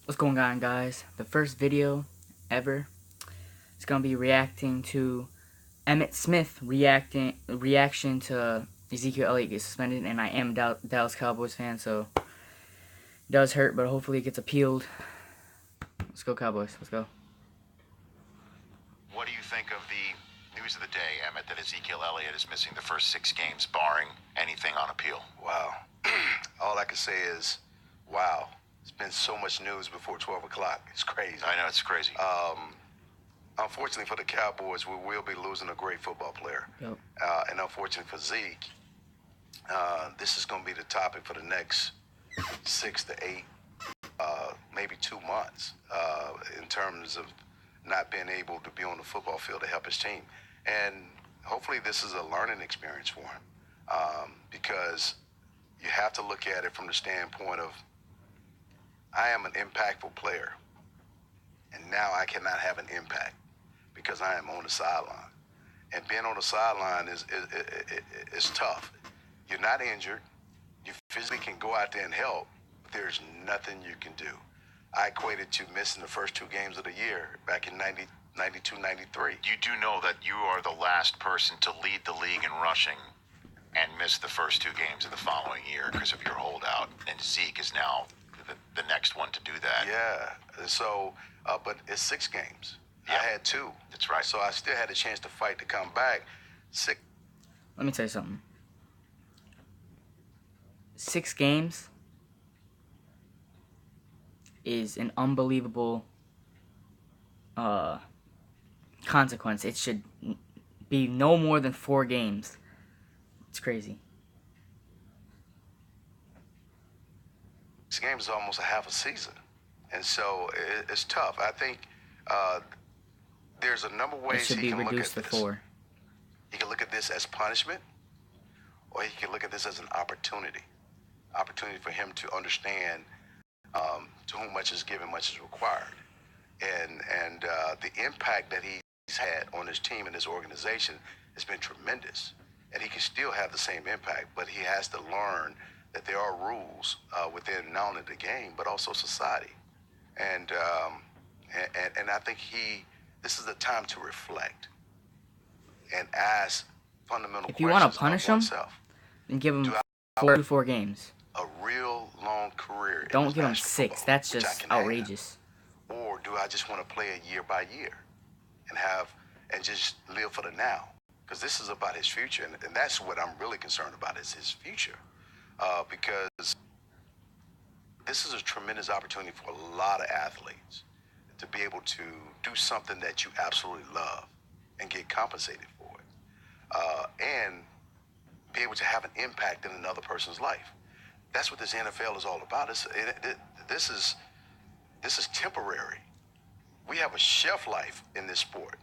What's going on, guys? The first video ever is gonna be reacting to Emmett Smith reaction to Ezekiel Elliott gets suspended, and I am a Dallas Cowboys fan, so it does hurt, but hopefully it gets appealed. Let's go Cowboys. Let's go. What do you think of the news of the day, Emmett, that Ezekiel Elliott is missing the first 6 games, barring anything on appeal? Wow. All I can say is, wow. It's been so much news before 12 o'clock. It's crazy. I know, it's crazy. Unfortunately for the Cowboys, we will be losing a great football player. Yep. And unfortunately for Zeke, this is going to be the topic for the next 6 to 8, maybe 2 months, in terms of not being able to be on the football field to help his team. And hopefully this is a learning experience for him, because you have to look at it from the standpoint of, I am an impactful player, and now I cannot have an impact because I am on the sideline. And being on the sideline is tough. You're not injured. You physically can go out there and help, but there's nothing you can do. I equated to missing the first 2 games of the year back in 92, 93. You do know that you are the last person to lead the league in rushing and miss the first 2 games of the following year because of your holdout, and Zeke is now the next one to do that. Yeah, so, but it's 6 games. Yeah. I had 2. That's right. So I still had a chance to fight to come back. 6. Let me tell you something. 6 games is an unbelievable consequence. It should be no more than 4 games. It's crazy. 6 games is almost a half a season. And so it's tough. I think there's a number of It ways should he be can look at reduced to this. 4. He can look at this as punishment, or he can look at this as an opportunity. Opportunity for him to understand to whom much is given, much is required. And the impact that he's had on his team and his organization has been tremendous. And he can still have the same impact, but he has to learn that there are rules within not only the game, but also society. And I think this is the time to reflect and ask fundamental questions. If you want to punish him, oneself. then give him 4 games. A real long career. Don't give him 6. That's just outrageous. Or do I just want to play it year by year and just live for the now? Because this is about his future, and that's what I'm really concerned about, is his future. Because this is a tremendous opportunity for a lot of athletes to be able to do something that you absolutely love and get compensated for it, and be able to have an impact in another person's life. That's what this NFL is all about. This is temporary. We have a shelf life in this sport,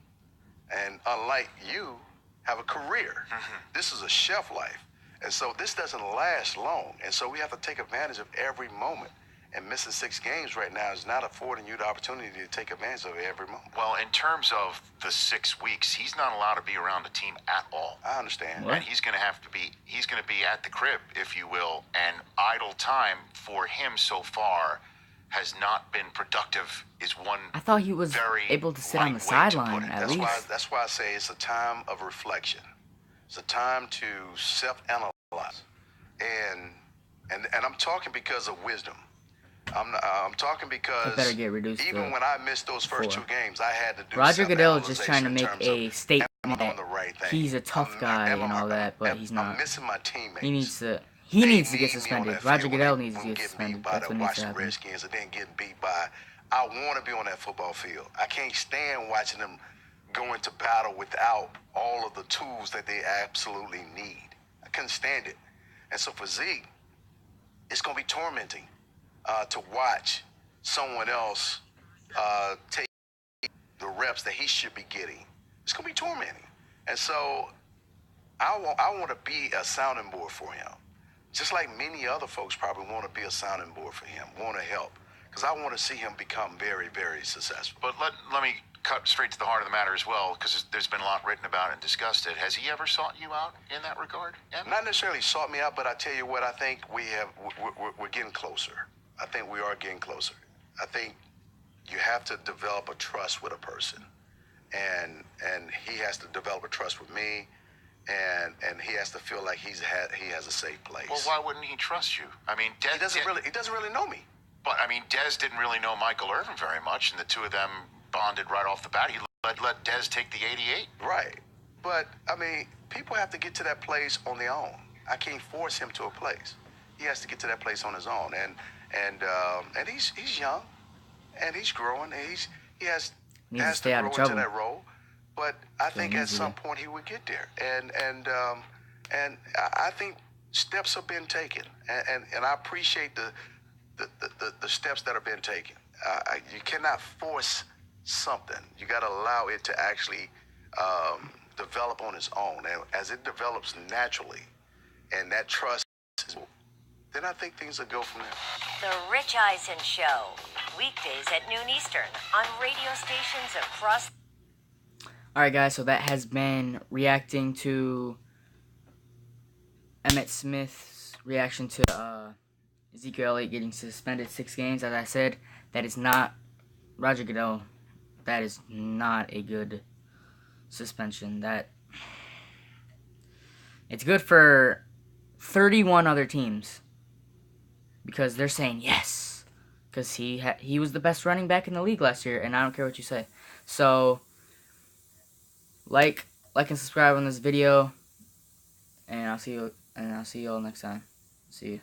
and unlike you, have a career. Mm-hmm. This is a shelf life, and so this doesn't last long. And so we have to take advantage of every moment. And missing 6 games right now is not affording you the opportunity to take advantage of every moment. Well, in terms of the 6 weeks, he's not allowed to be around the team at all. I understand. What? And he's going to be at the crib, if you will, and idle time for him so far has not been productive, is one I thought he was very able to sit on the light way to sideline put it. at least. That's why I say it's a time of reflection. It's a time to self-analyze. And I'm talking because of wisdom. I'm talking because It better get reduced even to when I missed those first 4. 2 games, I had to do Roger Goodell is just trying to make self-analyzation in a terms of, statement am I that on the right thing? he's a tough guy and all that, but he's I'm not. missing my teammates. He needs to They get need me on suspended. that Roger field Goodell when needs to they get beat suspended. by That's the what needs to Washington happen. Redskins and then getting beat by. I want to be on that football field. I can't stand watching them go into battle without all of the tools that they absolutely need. I couldn't stand it. And so for Zeke, it's going to be tormenting to watch someone else take the reps that he should be getting. It's going to be tormenting. And so I want to be a sounding board for him. Just like many other folks probably want to be a sounding board for him, want to help. Because I want to see him become very, very successful. But let me cut straight to the heart of the matter as well, because there's been a lot written about it and discussed it. Has he ever sought you out in that regard, Emmett? Not necessarily sought me out, but I tell you what, I think we're getting closer. I think we are getting closer. I think you have to develop a trust with a person, and he has to develop a trust with me, and he has to feel like he has a safe place. Well, why wouldn't he trust you? I mean, He doesn't really know me. But I mean, Dez didn't really know Michael Irvin very much, and the two of them bonded right off the bat. He let Dez take the 88. Right. But I mean, people have to get to that place on their own. I can't force him to a place. He has to get to that place on his own. And he's young, and he's growing. And he has to stay out grow of into trouble. that role. But I think at some to. point he would get there. And I think steps have been taken, and I appreciate the steps that have been taken. You cannot force something. You got to allow it to actually develop on its own. And as it develops naturally, and that trust, then I think things will go from there. The Rich Eisen Show, weekdays at noon Eastern on radio stations across. Alright guys, so that has been reacting to Emmitt Smith's reaction to Ezekiel Elliott getting suspended 6 games. As I said, that is not Roger Goodell. That is not a good suspension. It's good for 31 other teams because they're saying yes, because he was the best running back in the league last year, and I don't care what you say. So like and subscribe on this video, and I'll see you all next time. See you.